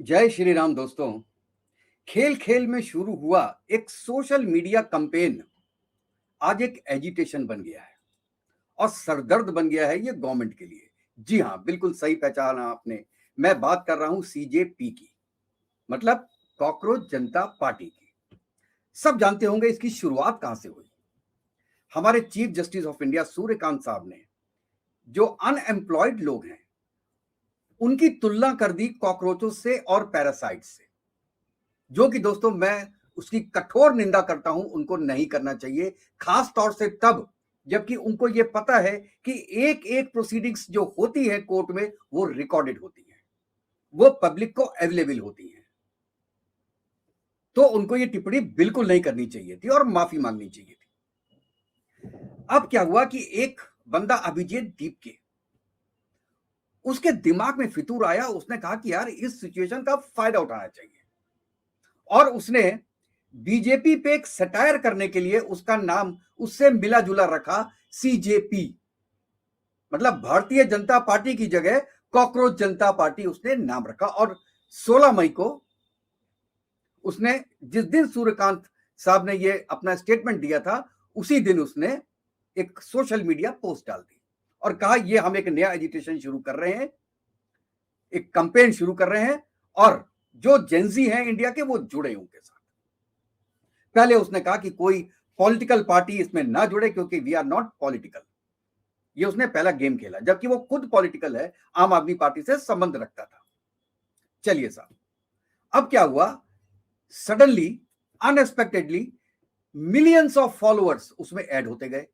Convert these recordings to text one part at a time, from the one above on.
जय श्री राम दोस्तों। खेल खेल में शुरू हुआ एक सोशल मीडिया कैंपेन आज एक एजिटेशन बन गया है और सरदर्द बन गया है ये गवर्नमेंट के लिए। जी हाँ, बिल्कुल सही पहचाना आपने। मैं बात कर रहा हूं सीजेपी की, मतलब कॉकरोच जनता पार्टी की। सब जानते होंगे इसकी शुरुआत कहां से हुई। हमारे chief justice of India Suryakant साहब ने जो अनएम्प्लॉयड लोग हैं उनकी तुलना कर दी कॉकरोचों से और पैरासाइट से, जो कि दोस्तों मैं उसकी कठोर निंदा करता हूं। उनको नहीं करना चाहिए, खास तौर से तब जबकि उनको यह पता है कि एक एक प्रोसीडिंग्स जो होती है कोर्ट में वो रिकॉर्डेड होती है, वो पब्लिक को अवेलेबल होती है। तो उनको ये टिप्पणी बिल्कुल नहीं करनी चाहिए थी और माफी मांगनी चाहिए थी। अब क्या हुआ कि एक बंदा अभिजीत दीप के उसके दिमाग में फितूर आया। उसने कहा कि यार इस सिचुएशन का फायदा उठाना चाहिए और उसने बीजेपी पे एक सटायर करने के लिए उसका नाम उससे मिला जुला रखा, सीजेपी। मतलब भारतीय जनता पार्टी की जगह कॉकरोच जनता पार्टी उसने नाम रखा। और 16 मई को उसने, जिस दिन सूर्यकांत साहब ने ये अपना स्टेटमेंट दिया था, उसी दिन उसने एक सोशल मीडिया पोस्ट डाल दी और कहा ये हम एक नया एजिटेशन शुरू कर रहे हैं, एक कैंपेन शुरू कर रहे हैं और जो जेंजी हैं इंडिया के वो जुड़े उनके साथ। पहले उसने कहा कि कोई पॉलिटिकल पार्टी इसमें ना जुड़े क्योंकि वी आर नॉट पॉलिटिकल। ये उसने पहला गेम खेला, जबकि वो खुद पॉलिटिकल है, आम आदमी पार्टी से संबंध रखता था। चलिए साहब, अब क्या हुआ, suddenly unexpectedly millions of followers उसमें ऐड होते गए।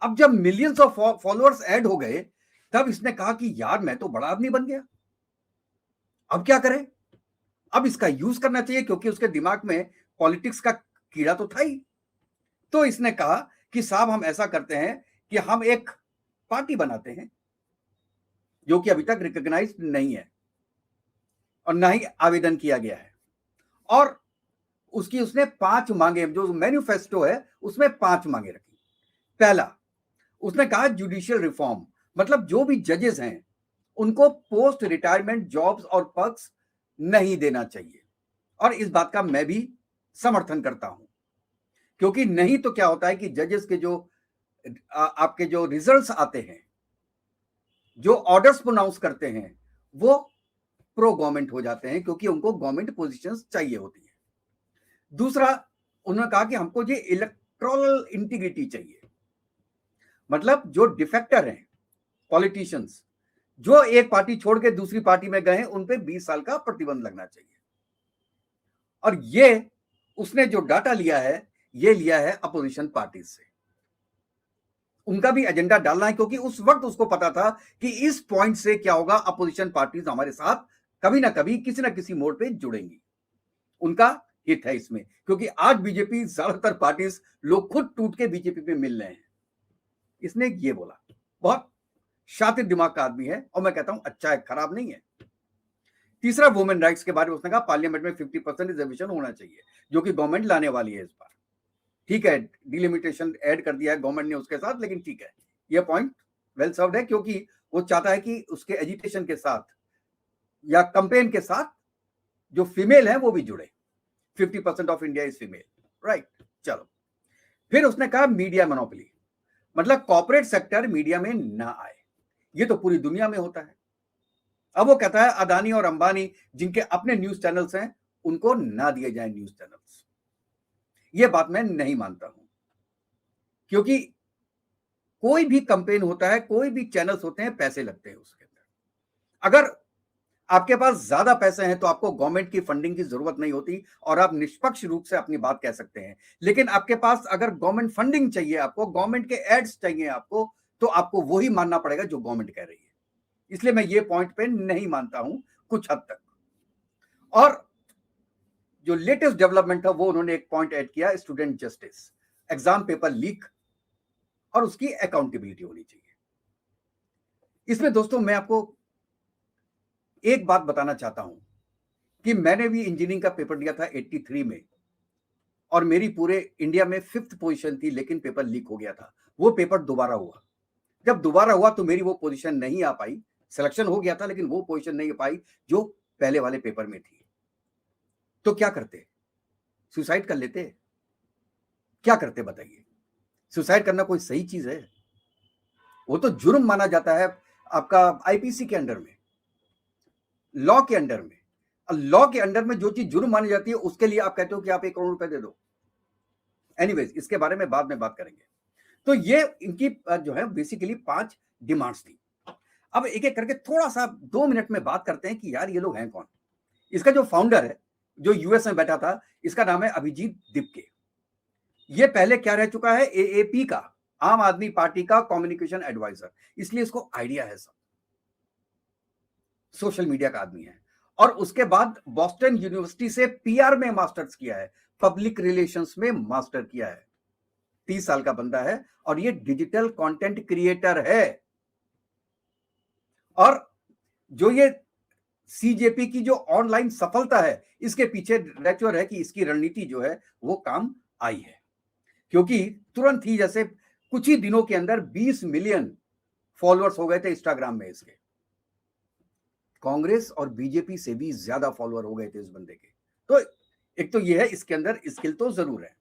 अब जब मिलियंस ऑफ फॉलोअर्स ऐड हो गए तब इसने कहा कि यार मैं तो बड़ा आदमी बन गया, अब क्या करें। अब इसका यूज करना चाहिए क्योंकि उसके दिमाग में पॉलिटिक्स का कीड़ा तो था ही। तो इसने कहा कि साहब हम ऐसा करते हैं कि हम एक पार्टी बनाते हैं जो कि अभी तक रिकॉग्नाइज नहीं है और ना ही आवेदन किया गया है। और उसकी उसने 5 मांगे, जो मैनिफेस्टो है उसमें 5 मांगे रखी। पहला, उसने कहा जुडिशियल रिफॉर्म, मतलब जो भी जजेस हैं उनको पोस्ट रिटायरमेंट जॉब्स और पर्क्स नहीं देना चाहिए। और इस बात का मैं भी समर्थन करता हूं, क्योंकि नहीं तो क्या होता है कि जजेस के जो आपके जो रिजल्ट्स आते हैं, जो ऑर्डर्स प्रोनाउंस करते हैं, वो प्रो गवर्नमेंट हो जाते हैं क्योंकि उनको गवर्नमेंट पोजीशंस चाहिए होती है। दूसरा, उन्होंने कहा कि हमको ये इलेक्टोरल इंटीग्रिटी चाहिए, मतलब जो डिफेक्टर हैं पॉलिटिशियंस, जो एक पार्टी छोड़ के दूसरी पार्टी में गए हैं, उन पे 20 साल का प्रतिबंध लगना चाहिए। और ये उसने जो डाटा लिया है, ये लिया है अपोजिशन पार्टी से। उनका भी एजेंडा डालना है क्योंकि उस वक्त उसको पता था कि इस पॉइंट से क्या होगा, अपोजिशन पार्टीज हमारे साथ कभी ना कभी किसी ना किसी मोड़ पे जुड़ेंगी। उनका हित है इसमें, क्योंकि आज बीजेपी, ज्यादातर पार्टीज लोग खुद टूट के बीजेपी पे मिल रहे हैं। इसने ये बोला, बहुत शातिर दिमाग का आदमी है और मैं कहता हूं अच्छा है, खराब नहीं है। तीसरा, वुमेन राइट्स के बारे में उसने कहा पार्लियामेंट में 50% रिजर्वेशन होना चाहिए, जो कि गवर्नमेंट लाने वाली है इस बार। ठीक है, डिलिमिटेशन ऐड कर दिया है गवर्नमेंट ने उसके साथ, लेकिन ठीक है, ये पॉइंट वेल सर्व्ड है क्योंकि वो चाहता है कि उसके एजिटेशन के साथ या कैंपेन के साथ जो फीमेल है वो भी जुड़े। 50% of India is female, right. चलो, फिर उसने कहा मीडिया मोनोपोली, मतलब कॉर्पोरेट सेक्टर मीडिया में ना आए। ये तो पूरी दुनिया में होता है। अब वो कहता है अदानी और अंबानी जिनके अपने न्यूज चैनल्स हैं, उनको ना दिए जाए न्यूज चैनल्स। ये बात मैं नहीं मानता हूं, क्योंकि कोई भी कैंपेन होता है, कोई भी चैनल्स होते हैं, पैसे लगते हैं उसके अंदर। अगर आपके पास ज्यादा पैसे हैं तो आपको गवर्नमेंट की फंडिंग की जरूरत नहीं होती और आप निष्पक्ष रूप से अपनी बात कह सकते हैं। लेकिन आपके पास अगर गवर्नमेंट फंडिंग चाहिए, आपको गवर्नमेंट के एड्स चाहिए आपको, तो आपको वही मानना पड़ेगा जो गवर्नमेंट कह रही है। इसलिए मैं ये पॉइंट पे नहीं मानता हूं कुछ हद तक। और जो लेटेस्ट डेवलपमेंट था वो उन्होंने एक पॉइंट ऐड किया, student justice, exam paper leak और उसकी अकाउंटेबिलिटी होनी चाहिए। इसमें दोस्तों मैं आपको एक बात बताना चाहता हूं कि मैंने भी इंजीनियरिंग का पेपर दिया था 83 में और मेरी पूरे इंडिया में 5th पोजीशन थी, लेकिन पेपर लीक हो गया था। वो पेपर दोबारा हुआ, जब दोबारा हुआ तो मेरी वो पोजीशन नहीं आ पाई। सिलेक्शन हो गया था लेकिन वो पोजीशन नहीं आ पाई जो पहले वाले पेपर में थी, तो क्या करते? सुसाइड कर लेते? क्या करते बताइए? सुसाइड करना कोई सही चीज है? वो तो जुर्म माना जाता है आपका आईपीसी के अंडर में, लॉ के अंडर में। लॉ के अंडर में जो चीज जुर्म मानी जाती है उसके लिए आप कहते हो कि आप 1 करोड़ रुपए दे दो। एनीवेज, इसके बारे में बाद में बात करेंगे। तो ये इनकी जो है बेसिकली 5 डिमांड्स थी। अब एक एक करके थोड़ा सा 2 मिनट में बात करते हैं कि यार ये लोग हैं कौन। इसका जो फाउंडर है, जो यूएस में बैठा था, इसका नाम है अभिजीत दिपके। ये पहले क्या रह चुका है? एएपी का, आम आदमी पार्टी का कम्युनिकेशन एडवाइजर, इसलिए इसको आइडिया है सब। सोशल मीडिया का आदमी है। और उसके बाद बॉस्टन यूनिवर्सिटी से पीआर में मास्टर्स किया है, पब्लिक रिलेशंस में मास्टर किया है। 30 साल का बंदा है और ये डिजिटल कंटेंट क्रिएटर है। और जो ये सीजेपी की जो ऑनलाइन सफलता है, इसके पीछे नेचुरल है कि इसकी रणनीति जो है वो काम आई है। क्योंकि तुरंत ही जैसे कुछ ही दिनों के अंदर 20 मिलियन फॉलोअर्स हो गए थे इंस्टाग्राम में इसके। कांग्रेस और बीजेपी से भी ज्यादा फॉलोअर हो गए थे इस बंदे के। तो एक तो ये है, इसके अंदर स्किल तो जरूर है।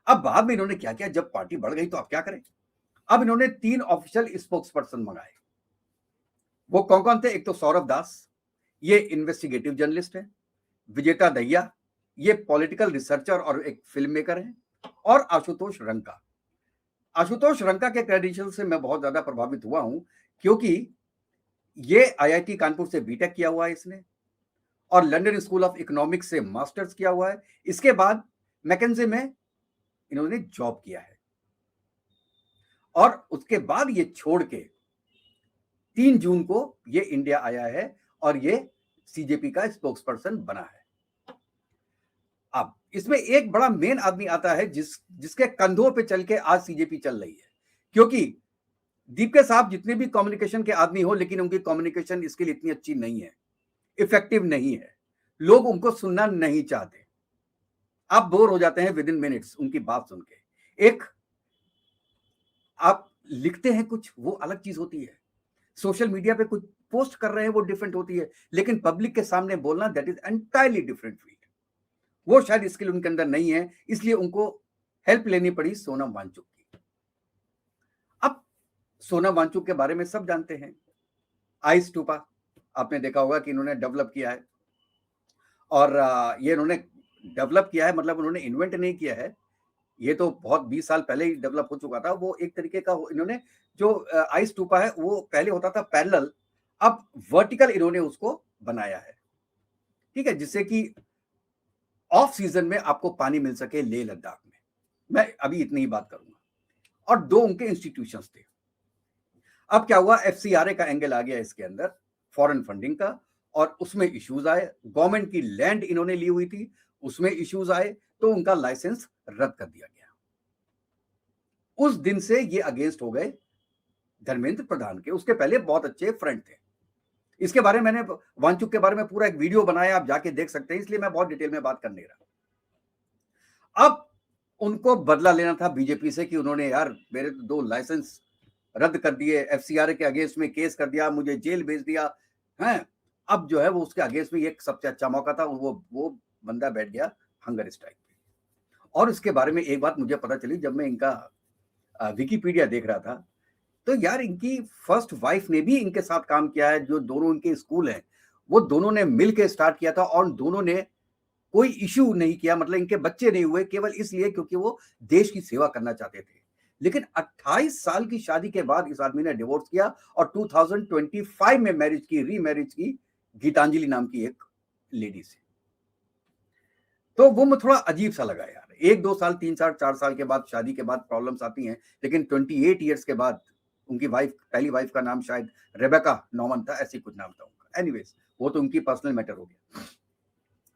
अब बाद में इन्होंने क्या किया, जब पार्टी बढ़ गई तो अब क्या करें? अब इन्होंने 3 ऑफिशियल स्पोक्स पर्सन मंगाए। वो कौन कौन थे? एक तो सौरभ दास, ये इन्वेस्टिगेटिव जर्नलिस्ट है। विजेता दहिया, ये पॉलिटिकल रिसर्चर और एक फिल्म मेकर है। और आशुतोष रंका। आशुतोष रंका के क्रेडेंशियल से मैं बहुत ज्यादा प्रभावित हुआ हूं, क्योंकि ये आईआईटी कानपुर से बीटेक किया हुआ है इसने, और लंदन स्कूल ऑफ इकोनॉमिक्स से मास्टर्स किया हुआ है। इसके बाद मैकेंजी में इन्होंने जॉब किया है। और उसके बाद ये छोड़ के 3 जून को ये इंडिया आया है और ये सीजेपी का स्पोक्सपर्सन बना है। अब इसमें एक बड़ा मेन आदमी आता है जिसके कंधों पे चल के आज सीजेपी चल रही है। क्योंकि दीपके साहब जितने भी कम्युनिकेशन के आदमी हो, लेकिन उनकी कम्युनिकेशन स्किल इतनी अच्छी नहीं है, इफेक्टिव नहीं है, लोग उनको सुनना नहीं चाहते। आप बोर हो जाते हैं विद इन मिनट्स उनकी बात सुन के। एक आप लिखते हैं कुछ, वो अलग चीज होती है। सोशल मीडिया पे कुछ पोस्ट कर रहे हैं, वो डिफरेंट होती है। लेकिन पब्लिक के सामने बोलना, that is entirely different field. वो शायद स्किल उनके अंदर नहीं है, इसलिए उनको हेल्प लेनी पड़ी सोनम वांगचुक की। अब सोनम वांगचुक के बारे में सब जानते हैं। आई स्टूपा आपने देखा होगा कि इन्होंने डेवलप किया है। और ये इन्होंने डेवलप किया है, मतलब उन्होंने इन्वेंट नहीं किया है। ये तो बहुत 20 साल पहले ही डेवलप हो चुका था। वो एक तरीके का इन्होंने जो आई स्टूपा है, वो पहले होता था पैरेलल, अब वर्टिकल इन्होंने उसको बनाया है। ठीक है, जिससे कि ऑफ सीजन में आपको पानी मिल सके लेह लद्दाख में। मैं अभी इतनी ही बात करूंगा। और 2 उनके इंस्टीट्यूशंस थे। अब क्या हुआ, एफसीआरए का एंगल आ गया इसके अंदर, फॉरेन फंडिंग का, और उसमें इश्यूज आए। गवर्नमेंट की लैंड इन्होंने ली हुई थी, उसमें इश्यूज आए, तो उनका लाइसेंस रद्द कर दिया गया। उस दिन से ये अगेंस्ट हो गए धर्मेंद्र प्रधान के। उसके पहले बहुत अच्छे फ्रेंड थे। इसके बारे में मैंने वांगचुक के बारे में पूरा एक वीडियो बनाया, आप जाके देख सकते हैं, इसलिए मैं बहुत डिटेल में बात कर नहीं रहा। अब उनको बदला लेना था बीजेपी से कि उन्होंने यार मेरे 2 लाइसेंस रद्द कर दिए, एफसीआरए के अगेंस्ट में केस कर दिया, मुझे जेल भेज दिया है। अब जो है वो उसके अगेंस्ट में एक सबसे अच्छा मौका था, वो बंदा बैठ गया हंगर स्ट्राइक पे। और इसके बारे में एक बात मुझे पता चली जब मैं इनका विकिपीडिया देख रहा था, तो यार इनकी फर्स्ट वाइफ ने भी इनके साथ काम किया है। जो दोनों इनके स्कूल हैं, वो दोनों ने मिलकर स्टार्ट किया था, और दोनों ने कोई इश्यू नहीं किया, मतलब इनके बच्चे नहीं हुए केवल इसलिए क्योंकि वो देश की सेवा करना चाहते थे। लेकिन 28 साल की शादी के बाद इस आदमी ने डिवोर्स किया और 2025 में मैरिज की, रीमैरिज की, गीतांजलि नाम की एक लेडी से। तो वो मुझे थोड़ा अजीब सा लगा यार। 1-2 साल, 3 साल, 4 साल के बाद शादी के बाद प्रॉब्लम्स आती हैं, लेकिन 28 ईयर्स के बाद उनकी वाइफ, पहली वाइफ का नाम शायद रेबेका नॉर्मन था, ऐसी कुछ नाम था उनका। एनीवेज, वो तो उनकी पर्सनल मैटर हो गया।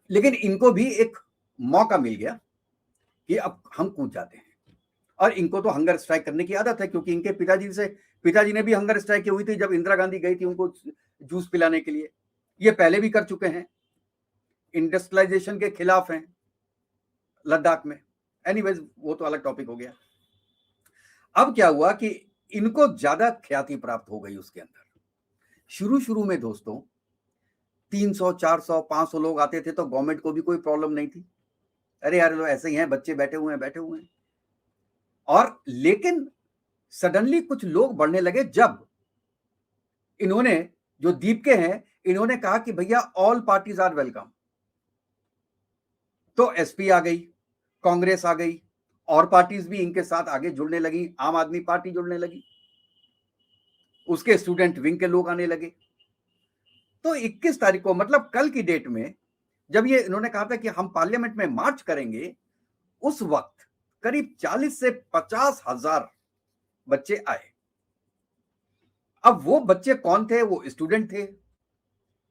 लेकिन इनको भी एक मौका मिल गया कि अब हम कूद जाते हैं। और इनको तो हंगर स्ट्राइक करने की आदत है, क्योंकि इनके पिताजी ने भी हंगर स्ट्राइक की हुई थी जब इंदिरा गांधी गई थी उनको जूस पिलाने के लिए। ये पहले भी कर चुके हैं, इंडस्ट्रियलाइजेशन के खिलाफ हैं लद्दाख में। एनीवेज, वो तो अलग टॉपिक हो गया। अब क्या हुआ कि इनको ज्यादा ख्याति प्राप्त हो गई उसके अंदर। शुरू में दोस्तों 300 400 500 लोग आते थे तो गवर्नमेंट को भी कोई प्रॉब्लम नहीं थी। अरे यार लोग ऐसे ही हैं, बच्चे बैठे हुए हैं। और लेकिन सडनली कुछ लोग बढ़ने लगे जब इन्होंने, जो दीप के हैं, इन्होंने कहा कि भैया ऑल पार्टीज आर वेलकम। तो एसपी आ गई, कांग्रेस आ गई, और पार्टीज भी इनके साथ आगे जुड़ने लगी, आम आदमी पार्टी जुड़ने लगी, उसके स्टूडेंट विंग के लोग आने लगे। तो 21 तारीख को, मतलब कल की डेट में, जब ये इन्होंने कहा था कि हम पार्लियामेंट में मार्च करेंगे, उस वक्त करीब 40 से 50 हजार बच्चे आए। अब वो बच्चे कौन थे? वो स्टूडेंट थे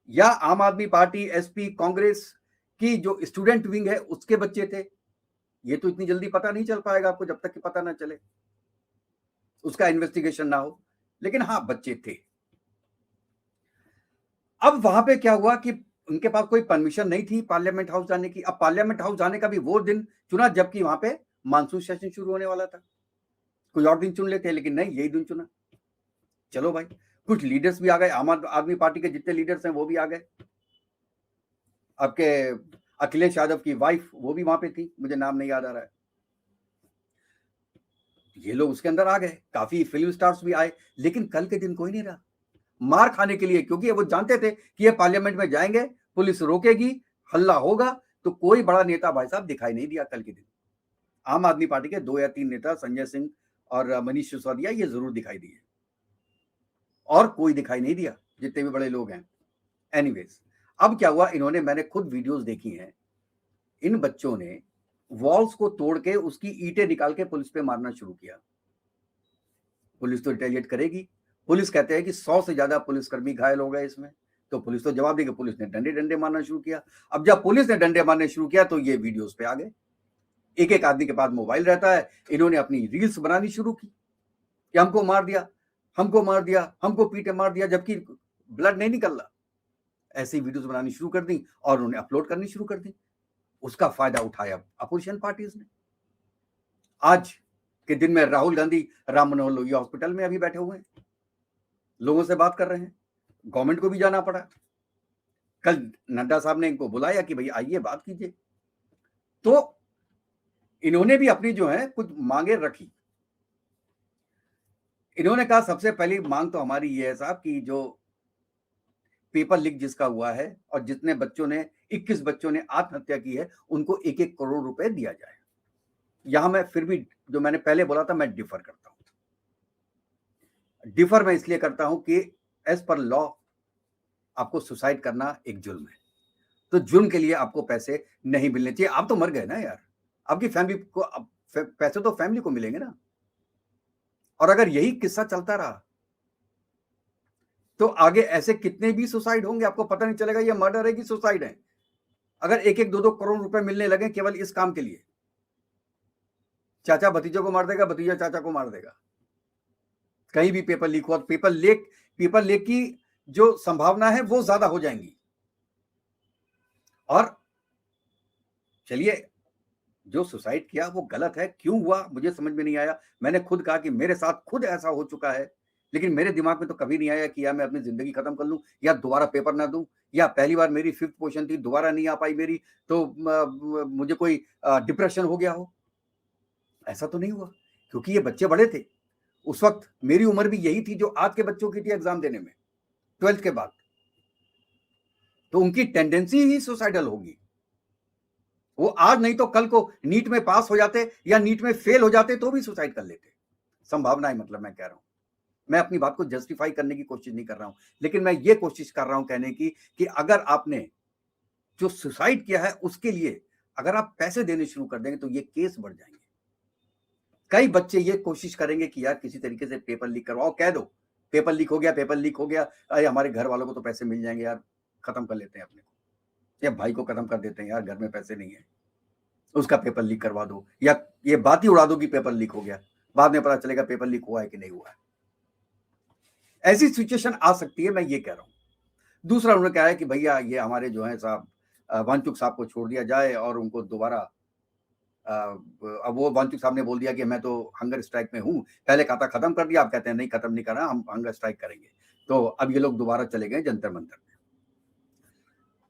या आम आदमी पार्टी, एसपी, कांग्रेस की जो स्टूडेंट विंग है उसके बच्चे थे? ये तो इतनी जल्दी पता नहीं चल पाएगा आपको जब तक कि पता ना चले, उसका इन्वेस्टिगेशन ना हो। लेकिन हाँ, बच्चे थे। अब वहां पे क्या हुआ कि उनके पास कोई परमिशन नहीं थी पार्लियामेंट हाउस जाने की। अब पार्लियामेंट हाउस जाने का भी वो दिन चुना जबकि वहां पे मानसून सेशन शुरू होने वाला था। कोई और दिन चुन लेते, लेकिन नहीं, यही दिन चुना। चलो भाई, कुछ लीडर्स भी आ गए, आम आदमी पार्टी के जितने लीडर्स हैं वो भी आ गए। आपके अखिलेश यादव की वाइफ, वो भी वहां पे थी, मुझे नाम नहीं याद आ रहा है। ये लोग उसके अंदर आ गए, काफी फिल्म स्टार्स भी आए, लेकिन कल के दिन कोई नहीं रहा मार खाने के लिए, क्योंकि वो जानते थे कि ये पार्लियामेंट में जाएंगे, पुलिस रोकेगी, हल्ला होगा। तो कोई बड़ा नेता भाई साहब दिखाई नहीं दिया कल के दिन। आम आदमी पार्टी के 2 या 3 नेता, संजय सिंह और मनीष सिसोदिया, ये जरूर दिखाई दिए, और कोई दिखाई नहीं दिया, जितने भी बड़े लोग हैं। एनीवेज, अब क्या हुआ, इन्होंने, मैंने खुद वीडियोस देखी हैं, इन बच्चों ने वॉल्स को तोड़ के उसकी ईंटें निकाल के पुलिस पे मारना शुरू किया। पुलिस तो रिटेलिएट करेगी। पुलिस कहते हैं कि 100 से ज्यादा पुलिसकर्मी घायल हो गए इसमें। तो पुलिस तो जवाब देगी, पुलिस ने डंडे डंडे मारना शुरू किया। अब जब पुलिस ने डंडे मारने शुरू किया तो ये वीडियोस पे आ गए। एक एक आदमी के पास मोबाइल रहता है, इन्होंने अपनी रील्स बनानी शुरू की कि हमको मार दिया, हमको मार दिया, हमको पीटे मार दिया, जबकि ब्लड नहीं निकल रहा। ऐसी वीडियोस बनानी शुरू कर दी और उन्होंने अपलोड करनी शुरू कर दी। उसका फायदा उठाया अपोजिशन पार्टीज ने। आज के दिन में राहुल गांधी राम मनोहर लोहिया हॉस्पिटल में अभी बैठे हुए हैं, लोगों से बात कर रहे हैं, गवर्नमेंट को भी जाना पड़ा। कल नड्डा साहब ने इनको बुलाया कि भाई आइए बात कीजिए। तो इन्होंने भी अपनी जो है कुछ मांगे रखी। इन्होंने कहा सबसे पहली मांग तो हमारी ये है साहब कि जो पेपर लीक जिसका हुआ है और जितने बच्चों ने, 21 बच्चों ने आत्महत्या की है, उनको 1-1 करोड़ रुपए दिया जाए। यहां मैं फिर भी, जो मैंने पहले बोला था, मैं डिफर करता हूं। डिफर मैं इसलिए करता हूं कि एज पर लॉ आपको सुसाइड करना एक जुल्म है, तो जुर्म के लिए आपको पैसे नहीं मिलने चाहिए। आप तो मर गए ना यार, आपकी फैमिली को पैसे तो फैमिली को मिलेंगे ना। और अगर यही किस्सा चलता रहा तो आगे ऐसे कितने भी सुसाइड होंगे, आपको पता नहीं चलेगा ये मर्डर है कि सुसाइड है। अगर 1-1 2-2 करोड़ रुपए मिलने लगे केवल इस काम के लिए, चाचा भतीजे को मार देगा, भतीजा चाचा को मार देगा। कहीं भी पेपर लीक हुआ, पेपर लीक की जो संभावना है वो ज्यादा हो जाएंगी। और चलिए, जो सुसाइड किया वो गलत है, क्यों हुआ मुझे समझ में नहीं आया। मैंने खुद कहा कि मेरे साथ खुद ऐसा हो चुका है, लेकिन मेरे दिमाग में तो कभी नहीं आया कि या मैं अपनी जिंदगी खत्म कर लूं या दोबारा पेपर ना दूं, या पहली बार मेरी 5th पोजीशन थी, दोबारा नहीं आ पाई मेरी, तो मुझे कोई डिप्रेशन हो गया हो। ऐसा तो नहीं हुआ, क्योंकि ये बच्चे बड़े थे। उस वक्त मेरी उम्र भी यही थी जो आज के बच्चों की थी एग्जाम देने में, 12th के बाद। तो उनकी टेंडेंसी ही सुसाइडल होगी। वो आज नहीं तो कल को नीट में पास हो जाते या नीट में फेल हो जाते तो भी सुसाइड कर लेते। संभावनाएं, मतलब मैं कह रहा हूं, मैं अपनी बात को जस्टिफाई करने की कोशिश नहीं कर रहा हूं, लेकिन मैं ये कोशिश कर रहा हूं कहने की कि अगर आपने जो सुसाइड किया है उसके लिए अगर आप पैसे देने शुरू कर देंगे तो ये केस बढ़ जाएंगे। कई बच्चे ये कोशिश करेंगे कि यार किसी तरीके से पेपर लीक करवाओ, कह दो पेपर लीक हो गया, पेपर लीक हो गया, अरे हमारे घर वालों को तो पैसे मिल जाएंगे यार, खत्म कर लेते हैं अपने को, या भाई को खत्म कर देते हैं, यार घर में पैसे नहीं है, उसका पेपर लीक करवा दो, या ये बात ही उड़ा दो कि पेपर लीक हो गया, बाद में पता चलेगा पेपर लीक हुआ है कि नहीं हुआ है। ऐसी सिचुएशन आ सकती है, मैं ये कह रहा हूं। दूसरा उन्होंने कहा है कि भैया ये हमारे जो है साहब वांचुक साहब को छोड़ दिया जाए और उनको दोबारा, अब वो वांचुक साहब ने बोल दिया कि मैं तो हंगर स्ट्राइक में हूं, पहले कहा था खत्म कर दिया, आप कहते हैं नहीं खत्म नहीं कर रहा, हम हंगर स्ट्राइक करेंगे। तो अब ये लोग दोबारा चले गए जंतर मंतर में।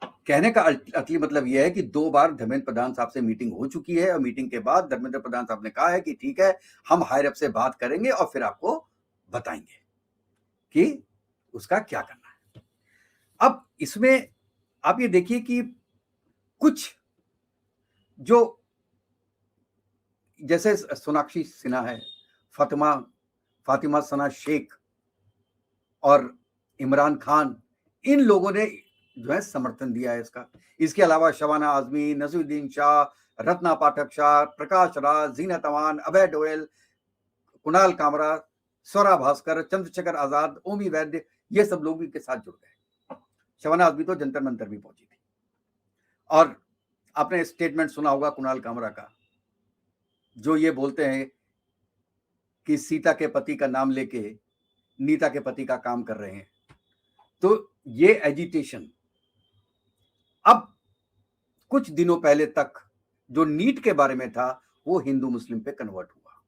कहने का असली मतलब यह है कि 2 बार धर्मेंद्र प्रधान साहब से मीटिंग हो चुकी है और मीटिंग के बाद धर्मेंद्र प्रधान साहब ने कहा है कि ठीक है, हम हायर अप से बात करेंगे और फिर आपको बताएंगे कि उसका क्या करना है। अब इसमें आप ये देखिए कि कुछ जो जैसे सोनाक्षी सिन्हा है, फातिमा सना शेख और इमरान खान, इन लोगों ने जो है समर्थन दिया है इसका। इसके अलावा शबाना आजमी, नसीरुद्दीन शाह, रत्ना पाठक शाह, प्रकाश राज, जीनत अमान, अभय डोयल, कुणाल कामरा, स्वरा भास्कर, चंद्रशेखर आजाद, ओमी वैद्य, ये सब लोग भी इनके साथ जुड़ गए। शबाना आजमी तो जंतर मंतर भी पहुंची थी। और आपने स्टेटमेंट सुना होगा कुणाल कामरा का, जो ये बोलते हैं कि सीता के पति का नाम लेके नीता के पति का काम कर रहे हैं। तो ये एजिटेशन अब कुछ दिनों पहले तक जो नीट के बारे में था वो हिंदू मुस्लिम पे कन्वर्ट हुआ।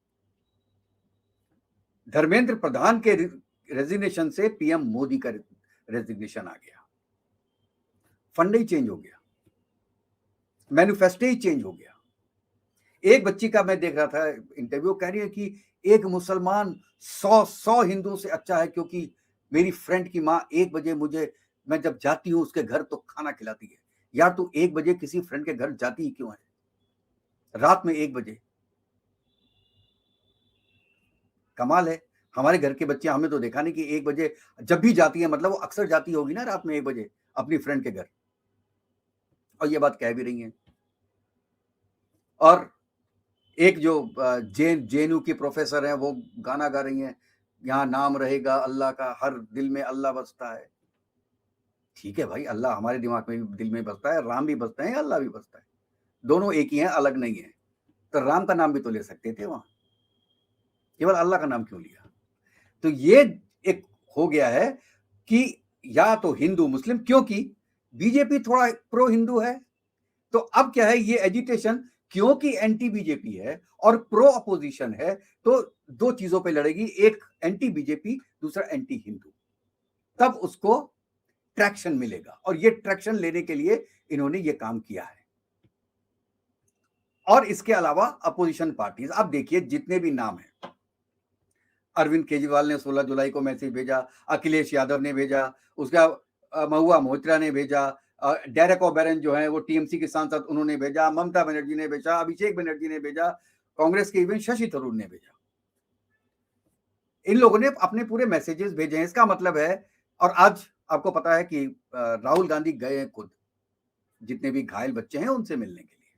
धर्मेंद्र प्रधान के रेजिग्नेशन से पीएम मोदी का रेजिग्नेशन आ गया, फंड ही चेंज हो गया, मैनिफेस्टो ही चेंज हो गया। एक बच्ची का मैं देख रहा था इंटरव्यू, कह रही है कि एक मुसलमान 100 हिंदुओं से अच्छा है, क्योंकि मेरी फ्रेंड की माँ 1 बजे मैं जब जाती हूँ उसके घर तो खाना खिलाती है। यार तू 1 बजे किसी फ्रेंड के घर जाती ही क्यों है, रात में 1 बजे? कमाल है। हमारे घर के बच्चे, हमें तो देखा नहीं कि 1 बजे जब भी जाती है, मतलब वो अक्सर जाती होगी ना रात में 1 बजे अपनी फ्रेंड के घर, और ये बात कह भी रही है। और एक जो जेएनयू की प्रोफेसर है वो गाना गा रही हैं, यहाँ नाम रहेगा अल्लाह का, हर दिल में अल्लाह बसता है। ठीक है भाई, अल्लाह हमारे दिमाग में भी, दिल में बसता है, राम भी बसते हैं, अल्लाह भी बसता है, दोनों एक ही हैं, अलग नहीं है। तो राम का नाम भी तो ले सकते थे वहां, केवल अल्लाह का नाम क्यों लिया? तो ये एक हो गया है कि या तो हिंदू मुस्लिम, क्योंकि बीजेपी थोड़ा प्रो हिंदू है, तो अब क्या है, ये एजिटेशन क्योंकि एंटी बीजेपी है और प्रो अपोजिशन है, तो 2 चीजों पे लड़ेगी, एक एंटी बीजेपी, दूसरा एंटी हिंदू, तब उसको ट्रैक्शन मिलेगा। और ये ट्रैक्शन लेने के लिए इन्होंने ये काम किया है। और इसके अलावा अपोजिशन पार्टीज, आप देखिए जितने भी नाम हैं, अरविंद केजरीवाल ने 16 जुलाई को मैसेज भेजा, अखिलेश यादव ने भेजा, उसका महुआ मोइत्रा ने भेजा, डेरेक ओबेरन जो है वो टीएमसी के सांसद, उन्होंने भेजा, ममता बनर्जी ने भेजा, अभिषेक बनर्जी ने भेजा, कांग्रेस के इवन शशि थरूर ने भेजा। इन लोगों ने अपने पूरे मैसेजेस भेजे हैं। इसका मतलब है, और आज आपको पता है कि राहुल गांधी गए हैं खुद जितने भी घायल बच्चे हैं उनसे मिलने के लिए,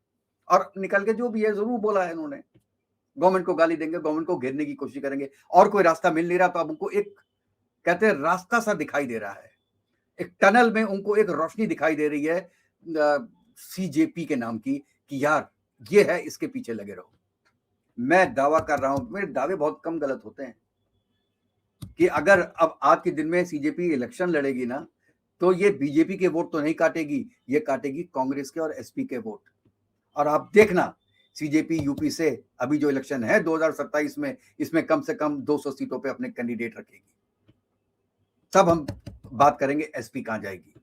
और निकल के जो भी है जरूर बोला है उन्होंने, गवर्नमेंट को गाली देंगे, गवर्नमेंट को घेरने की कोशिश करेंगे, और कोई रास्ता मिल नहीं रहा तो अब उनको एक, कहते हैं, रास्ता सा दिखाई दे रहा है, एक टनल में उनको एक रोशनी दिखाई दे रही है सीजेपी के नाम की, कि यार ये है, इसके पीछे लगे रहो। मैं दावा कर रहा हूं, मेरे दावे बहुत कम गलत होते हैं, कि अगर अब आज के दिन में सीजेपी इलेक्शन लड़ेगी ना, तो ये बीजेपी के वोट तो नहीं काटेगी, ये काटेगी कांग्रेस के और एसपी के वोट। और आप देखना, सीजेपी यूपी से अभी जो इलेक्शन है 2027 में, इसमें कम से कम 200 सीटों पे अपने कैंडिडेट रखेगी। तब हम बात करेंगे एसपी कहां जाएगी।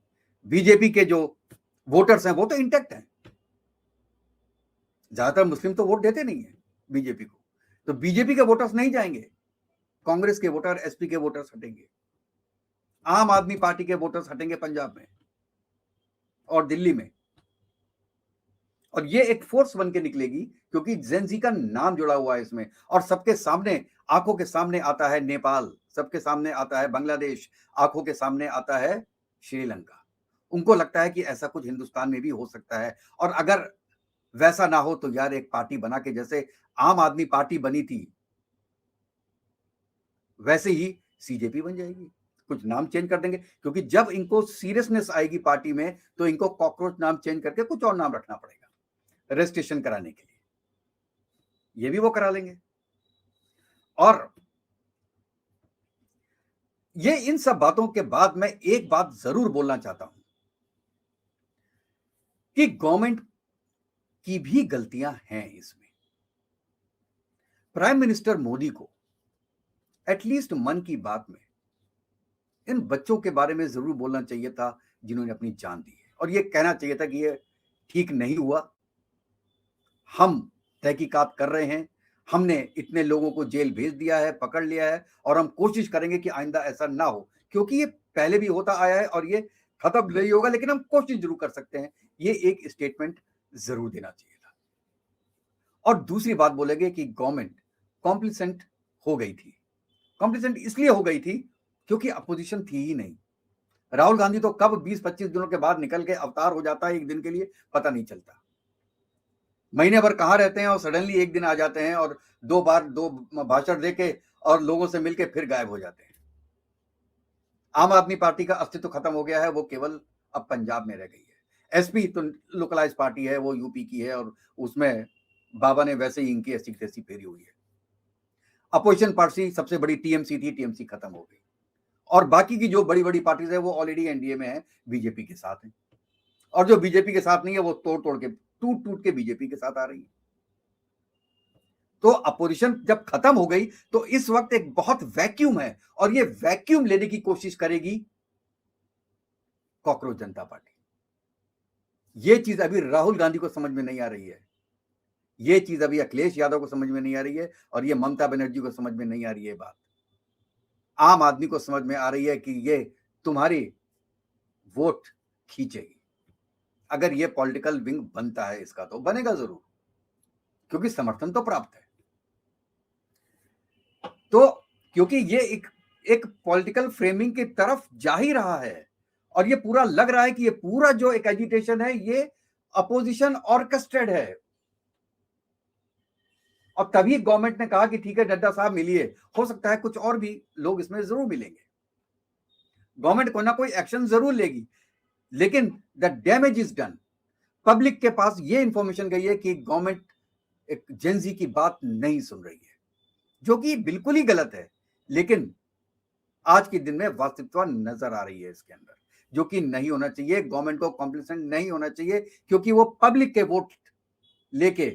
बीजेपी के जो वोटर्स हैं वो तो इंटैक्ट हैं, ज्यादातर मुस्लिम तो वोट देते नहीं है बीजेपी को, तो बीजेपी के वोटर्स नहीं जाएंगे, कांग्रेस के वोटर, एसपी के वोटर्स हटेंगे, आम आदमी पार्टी के वोटर्स हटेंगे पंजाब में और दिल्ली में। और ये एक फोर्स बन के निकलेगी, क्योंकि जेनजी का नाम जुड़ा हुआ है इसमें, और सबके सामने, आंखों के सामने आता है नेपाल, सबके सामने आता है बांग्लादेश, आंखों के सामने आता है श्रीलंका। उनको लगता है कि ऐसा कुछ हिंदुस्तान में भी हो सकता है, और अगर वैसा ना हो तो यार एक पार्टी बना के, जैसे आम आदमी पार्टी बनी थी वैसे ही सीजेपी बन जाएगी, कुछ नाम चेंज कर देंगे, क्योंकि जब इनको सीरियसनेस आएगी पार्टी में तो इनको कॉकरोच नाम चेंज करके कुछ और नाम रखना पड़ेगा रजिस्ट्रेशन कराने के लिए, ये भी वो करा लेंगे। और ये इन सब बातों के बाद मैं एक बात जरूर बोलना चाहता हूं कि गवर्नमेंट की भी गलतियां हैं इसमें। प्राइम मिनिस्टर मोदी को एटलीस्ट मन की बात में इन बच्चों के बारे में जरूर बोलना चाहिए था जिन्होंने अपनी जान दी है, और ये कहना चाहिए था कि ये ठीक नहीं हुआ, हम तहकीकात कर रहे हैं, हमने इतने लोगों को जेल भेज दिया है, पकड़ लिया है और हम कोशिश करेंगे कि आइंदा ऐसा ना हो, क्योंकि ये पहले भी होता आया है और ये खत्म नहीं होगा, लेकिन हम कोशिश जरूर कर सकते हैं। ये एक स्टेटमेंट जरूर देना चाहिए था। और दूसरी बात बोलेंगे कि गवर्नमेंट कॉम्प्लिसेंट हो गई थी। कॉम्प्लिसेंट इसलिए हो गई थी क्योंकि अपोजिशन थी ही नहीं। राहुल गांधी तो कब 20-25 दिनों के बाद निकल के अवतार हो जाता है एक दिन के लिए, पता नहीं चलता। महीने भर कहाँ रहते हैं और सडनली एक दिन आ जाते हैं और दो बार दो भाषण देके और लोगों से मिलके फिर गायब हो जाते हैं। आम आदमी पार्टी का अस्तित्व खत्म हो गया है, वो केवल अब पंजाब में रह गई है। एसपी तो लोकलाइज पार्टी है, वो यूपी की है और उसमें बाबा ने वैसे ही इनकी ऐसी तैसी फेरी हुई है। अपोजिशन पार्टी सबसे बड़ी टीएमसी थी, टीएमसी खत्म हो गई और बाकी की जो बड़ी बड़ी पार्टीज है वो ऑलरेडी एनडीए में है, बीजेपी के साथ है। और जो बीजेपी के साथ नहीं है वो तोड़ तोड़ के टूट टूट के बीजेपी के साथ आ रही है। तो अपोजिशन जब खत्म हो गई तो इस वक्त एक बहुत वैक्यूम है और ये वैक्यूम लेने की कोशिश करेगी कॉकरोच जनता पार्टी। ये चीज अभी राहुल गांधी को समझ में नहीं आ रही है, ये चीज अभी अखिलेश यादव को समझ में नहीं आ रही है और ये ममता बनर्जी को समझ में नहीं आ रही है। बात आम आदमी को समझ में आ रही है कि ये तुम्हारी वोट खींचेगी। अगर ये पॉलिटिकल विंग बनता है इसका, तो बनेगा जरूर क्योंकि समर्थन तो प्राप्त है। तो क्योंकि ये एक पॉलिटिकल फ्रेमिंग की तरफ जा ही रहा है और ये पूरा लग रहा है कि ये पूरा जो एक एजिटेशन है ये अपोजिशन ऑर्केस्ट्रेड है। और तभी गवर्नमेंट ने कहा कि ठीक है नड्डा साहब मिलिए, हो सकता है कुछ और भी लोग इसमें जरूर मिलेंगे, गवर्नमेंट कोई ना कोई एक्शन जरूर लेगी, लेकिन the damage is done. Public के पास ये इंफॉर्मेशन गई है कि गवर्नमेंट एक जेंजी की बात नहीं सुन रही है, जो कि बिल्कुल ही गलत है। लेकिन आज के दिन में वास्तविकता नजर आ रही है इसके अंदर, जो कि नहीं होना चाहिए। गवर्नमेंट को कॉम्प्लिसेंट नहीं होना चाहिए क्योंकि वो पब्लिक के वोट लेके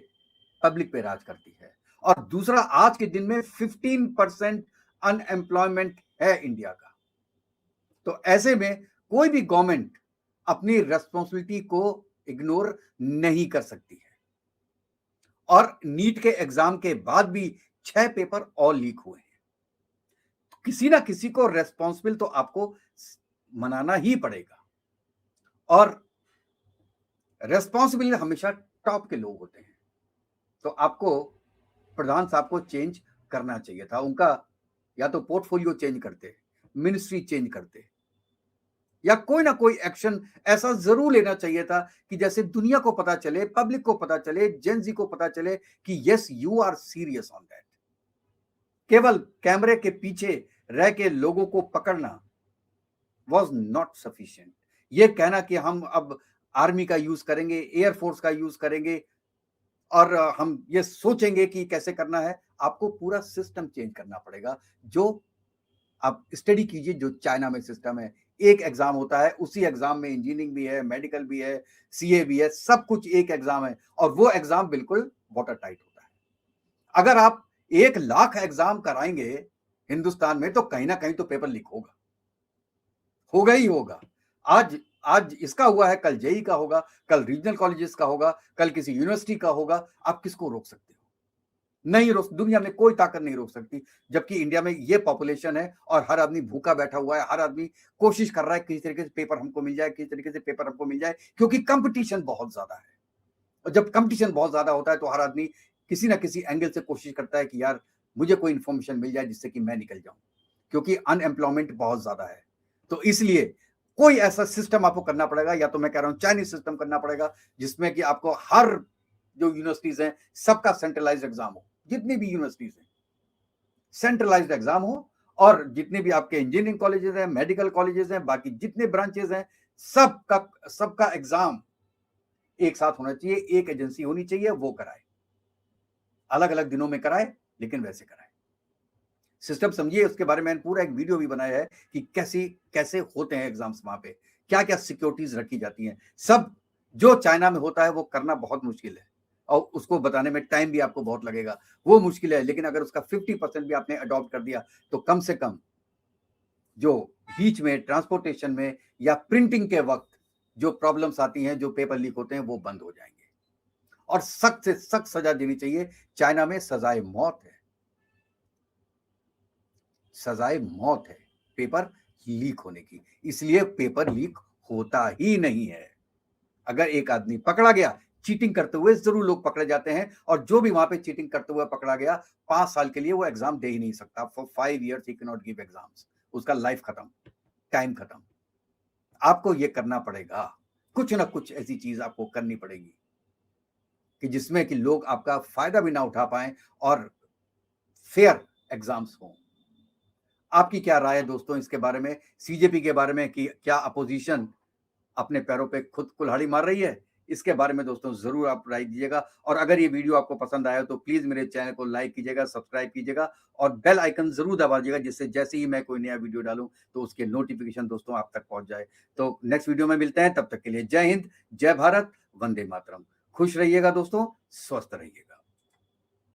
पब्लिक पे राज करती है। और दूसरा, आज के दिन में 15% अनएम्प्लॉयमेंट है इंडिया का। तो ऐसे में कोई भी गवर्नमेंट अपनी रेस्पॉन्सिबिलिटी को इग्नोर नहीं कर सकती है। और नीट के एग्जाम के बाद भी 6 पेपर और लीक हुए हैं। किसी ना किसी को रेस्पॉन्सिबल तो आपको मनाना ही पड़ेगा और रेस्पॉन्सिबल हमेशा टॉप के लोग होते हैं। तो आपको प्रधान साहब को चेंज करना चाहिए था। उनका या तो पोर्टफोलियो चेंज करते, मिनिस्ट्री चेंज करते, या कोई ना कोई एक्शन ऐसा जरूर लेना चाहिए था कि जैसे दुनिया को पता चले, पब्लिक को पता चले, जेनजी को पता चले कि yes you are serious on that. केवल कैमरे के पीछे रह के लोगों को पकड़ना वॉज नॉट सफिशिएंट। ये कहना कि हम अब आर्मी का यूज करेंगे, एयरफोर्स का यूज करेंगे और हम ये सोचेंगे कि कैसे करना है, आपको पूरा सिस्टम चेंज करना पड़ेगा। जो आप स्टडी कीजिए, जो चाइना में सिस्टम है, एक एग्जाम होता है, उसी एग्जाम में इंजीनियरिंग भी है, मेडिकल भी है, सीए भी है, सब कुछ एक एग्जाम है और वो एग्जाम बिल्कुल वाटर टाइट होता है। अगर आप 1 लाख एग्जाम कराएंगे हिंदुस्तान में तो कहीं ना कहीं तो पेपर लीक होगा ही होगा। आज इसका हुआ है, कल जेई का होगा, कल रीजनल कॉलेजेस का होगा, कल किसी यूनिवर्सिटी का होगा। आप किसको रोक सकते हो? नहीं रोक, दुनिया में कोई ताकत नहीं रोक सकती। जबकि इंडिया में ये पॉपुलेशन है और हर आदमी भूखा बैठा हुआ है, हर आदमी कोशिश कर रहा है किसी तरीके से पेपर हमको मिल जाए, किसी तरीके से पेपर हमको मिल जाए, क्योंकि कंपटीशन बहुत ज्यादा है। और जब कंपटीशन बहुत ज्यादा होता है तो हर आदमी किसी ना किसी एंगल से कोशिश करता है कि यार मुझे कोई इंफॉर्मेशन मिल जाए जिससे कि मैं निकल जाऊं, क्योंकि अनएम्प्लॉयमेंट बहुत ज्यादा है। तो इसलिए कोई ऐसा सिस्टम आपको करना पड़ेगा, या तो मैं कह रहा हूं चाइनीज सिस्टम करना पड़ेगा, जिसमें कि आपको हर जो यूनिवर्सिटीज हैं सबका सेंट्रलाइज्ड एग्जाम हो, जितनी भी यूनिवर्सिटीज हैं सेंट्रलाइज्ड एग्जाम हो, और जितने भी आपके इंजीनियरिंग कॉलेजेस हैं, मेडिकल कॉलेजेस हैं, बाकी जितने ब्रांचेस हैं, सबका एग्जाम एक साथ होना चाहिए, एक एजेंसी होनी चाहिए, वो कराए, अलग अलग दिनों में कराए, लेकिन वैसे कराए। सिस्टम समझिए, उसके बारे में पूरा एक वीडियो भी बनाया है कि कैसे होते हैं एग्जाम्स, वहां पे क्या क्या सिक्योरिटीज रखी जाती हैं। सब जो चाइना में होता है वो करना बहुत मुश्किल है और उसको बताने में टाइम भी आपको बहुत लगेगा, वो मुश्किल है। लेकिन अगर उसका 50% भी आपने अडॉप्ट कर दिया तो कम से कम जो बीच में ट्रांसपोर्टेशन में या प्रिंटिंग के वक्त जो प्रॉब्लम्स आती हैं, जो पेपर लीक होते हैं, वो बंद हो जाएंगे और सख्त से सख्त सजा देनी चाहिए। चाइना में सजाए मौत है, सजाए मौत है पेपर लीक होने की, इसलिए पेपर लीक होता ही नहीं है। अगर एक आदमी पकड़ा गया चीटिंग करते हुए, जरूर लोग पकड़े जाते हैं, और जो भी वहां पे चीटिंग करते हुए पकड़ा गया 5 साल के लिए वो एग्जाम दे ही नहीं सकता। For 5 years he can not give exams, उसका लाइफ खत्म, टाइम खत्म। आपको ये करना पड़ेगा, कुछ ना कुछ ऐसी चीज आपको करनी पड़ेगी कि जिसमें कि लोग आपका फायदा भी ना उठा पाए और फेयर एग्जाम्स हों। आपकी क्या राय है दोस्तों इसके बारे में, सीजेपी के बारे में, कि क्या अपोजिशन अपने पैरों पे खुद कुल्हाड़ी मार रही है? इसके बारे में दोस्तों जरूर आप राय दीजिएगा, और अगर ये वीडियो आपको पसंद आया तो प्लीज मेरे चैनल को लाइक कीजिएगा, सब्सक्राइब कीजिएगा और बेल आइकन जरूर दबा दीजिएगा, जिससे जैसे ही मैं कोई नया वीडियो डालूं तो उसके नोटिफिकेशन दोस्तों आप तक पहुंच जाए। तो नेक्स्ट वीडियो में मिलते हैं, तब तक के लिए जय हिंद, जय भारत, वंदे मातरम। खुश रहिएगा दोस्तों, स्वस्थ रहिएगा।